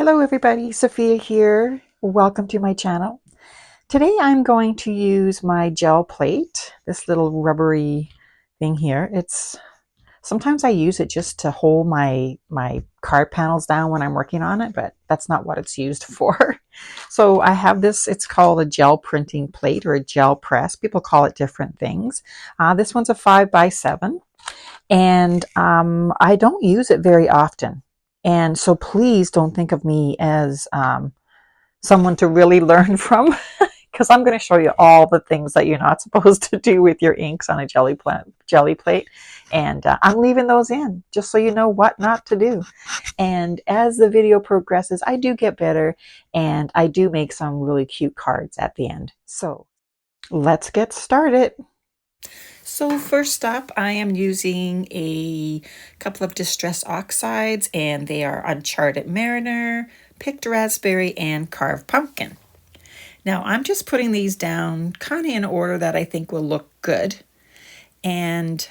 Hello everybody, Sophia here. Welcome to my channel. Today I'm going to use my gel plate, this little rubbery thing here. Sometimes I use it just to hold my card panels down when I'm working on it, but that's not what it's used for. So I have this, it's called a gel printing plate or a gel press. People call it different things. This one's a 5x7 and I don't use it very often. And so please don't think of me as someone to really learn from because I'm going to show you all the things that you're not supposed to do with your inks on a jelly plate. And I'm leaving those in just so you know what not to do. And as the video progresses, I do get better and I do make some really cute cards at the end. So let's get started. So first up, I am using a couple of Distress Oxides, and they are Uncharted Mariner, Picked Raspberry, and Carved Pumpkin. Now I'm just putting these down kind of in order that I think will look good. And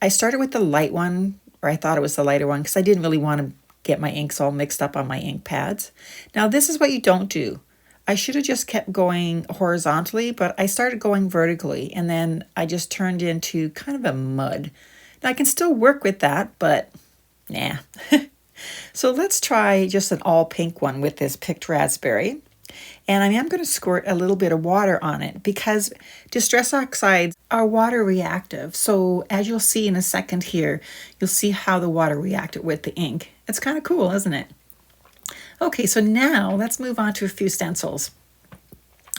I started with the light one, or I thought it was the lighter one, because I didn't really want to get my inks all mixed up on my ink pads. Now this is what you don't do. I should have just kept going horizontally, but I started going vertically, and then I just turned into kind of a mud. Now I can still work with that, but nah. So let's try just an all pink one with this Picked Raspberry. And I am going to squirt a little bit of water on it because Distress Oxides are water reactive. So as you'll see in a second here, you'll see how the water reacted with the ink. It's kind of cool, isn't it? Okay, so now let's move on to a few stencils.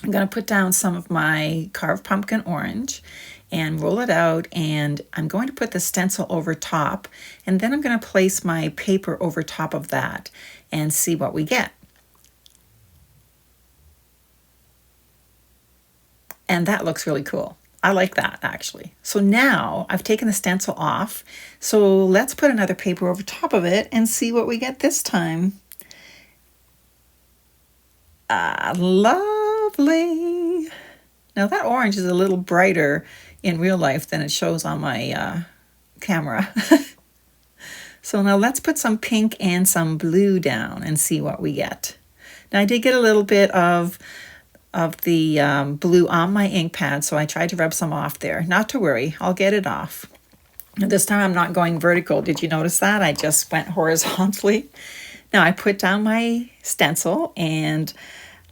I'm going to put down some of my Carved Pumpkin Orange and roll it out, and I'm going to put the stencil over top, and then I'm going to place my paper over top of that and see what we get. And that looks really cool. I like that actually. So now I've taken the stencil off, so let's put another paper over top of it and see what we get this time. Lovely. Now that orange is a little brighter in real life than it shows on my camera. So now let's put some pink and some blue down and see what we get. Now I did get a little bit of the blue on my ink pad, so I tried to rub some off there. Not to worry, I'll get it off. And this time I'm not going vertical. Did you notice that? I just went horizontally. Now I put down my stencil and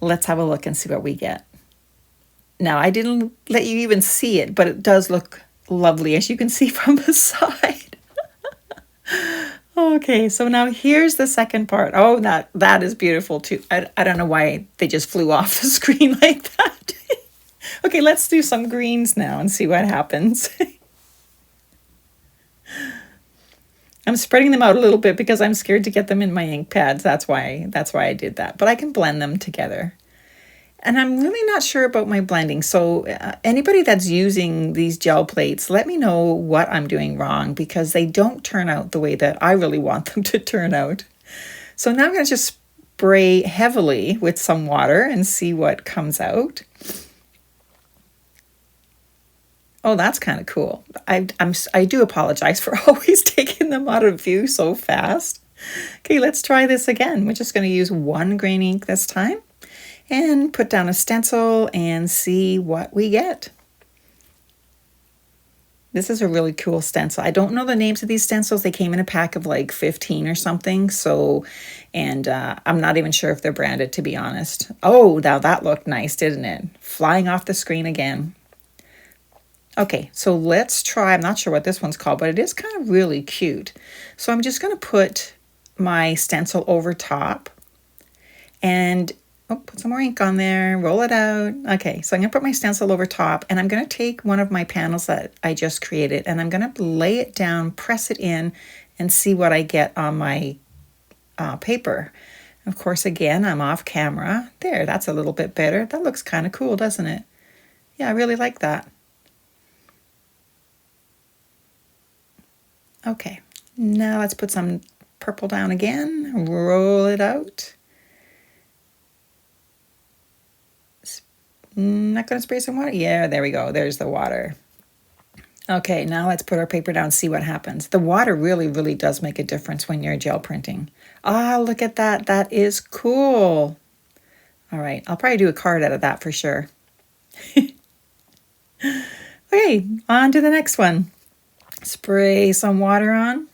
let's have a look and see what we get. Now I didn't let you even see it, but it does look lovely as you can see from the side. Okay, so now here's the second part. Oh, that is beautiful too. I don't know why they just flew off the screen like that. Okay, let's do some greens now and see what happens. I'm spreading them out a little bit because I'm scared to get them in my ink pads. That's why I did that. But I can blend them together. And I'm really not sure about my blending. So anybody that's using these gel plates, let me know what I'm doing wrong because they don't turn out the way that I really want them to turn out. So now I'm going to just spray heavily with some water and see what comes out. Oh, that's kind of cool. I do apologize for always taking them out of view so fast. Okay, let's try this again. We're just going to use one grain ink this time and put down a stencil and see what we get. This is a really cool stencil. I don't know the names of these stencils. They came in a pack of like 15 or something. So, and I'm not even sure if they're branded, to be honest. Oh, now that looked nice, didn't it? Flying off the screen again. Okay, so let's try, I'm not sure what this one's called, but it is kind of really cute. So I'm just going to put my stencil over top and put some more ink on there, roll it out. Okay, so I'm going to put my stencil over top, and I'm going to take one of my panels that I just created, and I'm going to lay it down, press it in, and see what I get on my paper. Of course, again, I'm off camera. There, that's a little bit better. That looks kind of cool, doesn't it? Yeah, I really like that. Okay, now let's put some purple down again, roll it out. Not going to spray some water? Yeah, there we go. There's the water. Okay, now let's put our paper down and see what happens. The water really, really does make a difference when you're gel printing. Ah, look at that. That is cool. All right, I'll probably do a card out of that for sure. Okay, on to the next one. Spray some water on.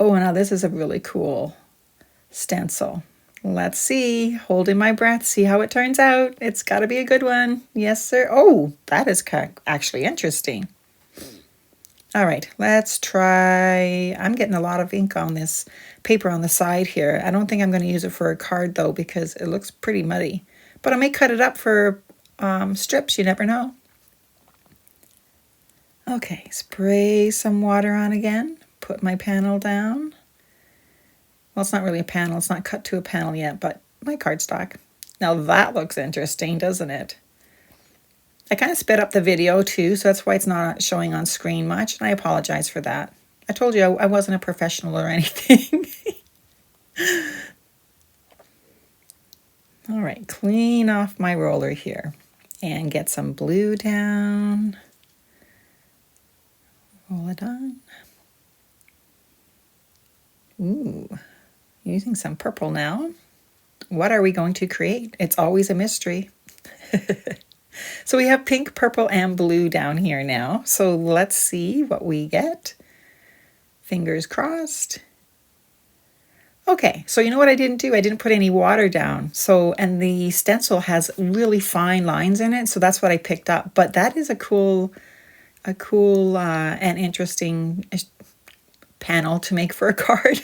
Oh, now this is a really cool stencil. Let's see. Holding my breath, see how it turns out. It's got to be a good one. Yes, sir. Oh, that is actually interesting. All right, let's try. I'm getting a lot of ink on this paper on the side here. I don't think I'm going to use it for a card though because it looks pretty muddy. But I may cut it up for strips, you never know. Okay, spray some water on again. Put my panel down. Well, it's not really a panel. It's not cut to a panel yet, but my cardstock. Now that looks interesting, doesn't it? I kind of sped up the video too, so that's why it's not showing on screen much, and I apologize for that. I told you I wasn't a professional or anything. All right, clean off my roller here and get some blue down. Roll it on. Ooh, using some purple now. What are we going to create? It's always a mystery. So we have pink, purple, and blue down here now. So let's see what we get. Fingers crossed. Okay, so you know what I didn't do? I didn't put any water down. So, and the stencil has really fine lines in it, so that's what I picked up. But that is a cool and interesting panel to make for a card.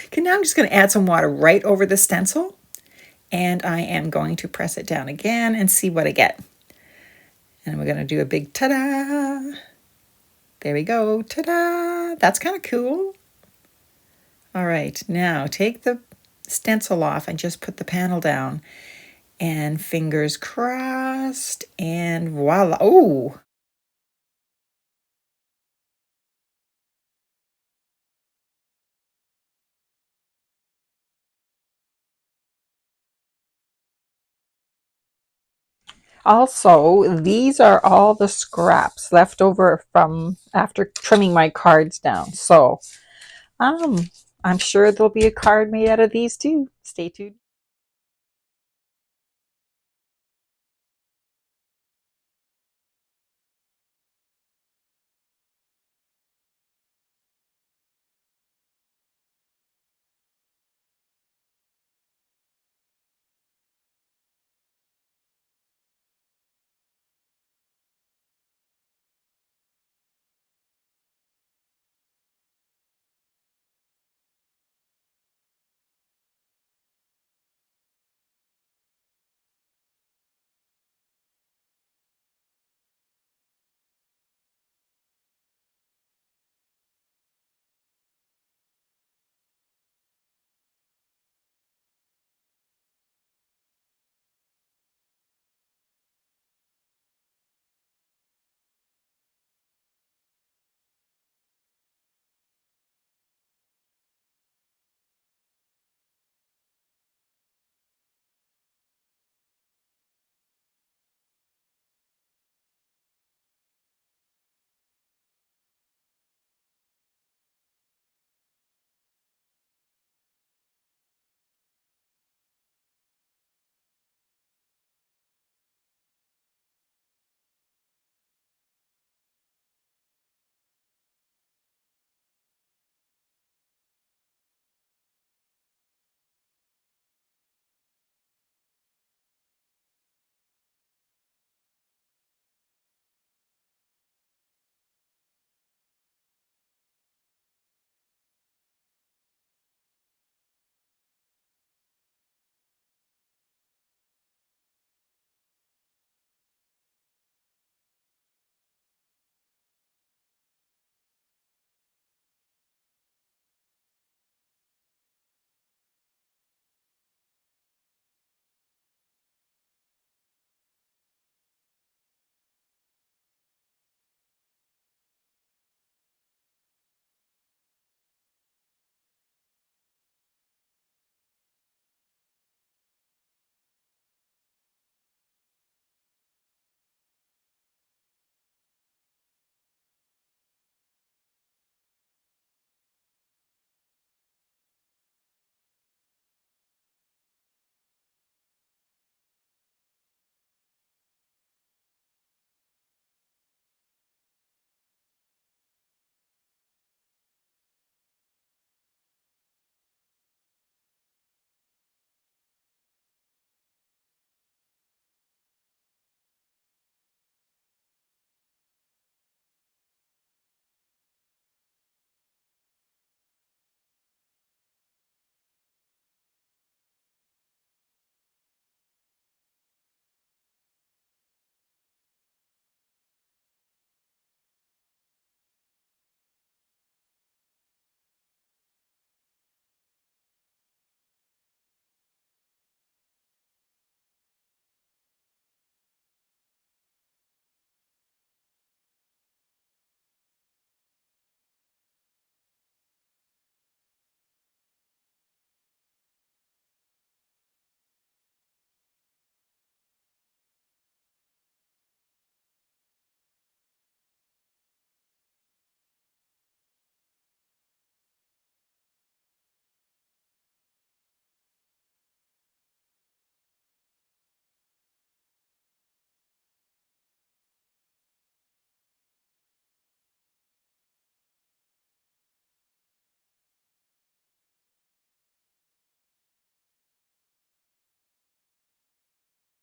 Okay, now I'm just going to add some water right over the stencil, and I am going to press it down again and see what I get. And we're going to do a big ta-da. There we go, ta-da. That's kind of cool. All right, now take the stencil off and just put the panel down. And fingers crossed, and voila. Oh! Also, these are all the scraps left over from after trimming my cards down. So, I'm sure there'll be a card made out of these too. Stay tuned.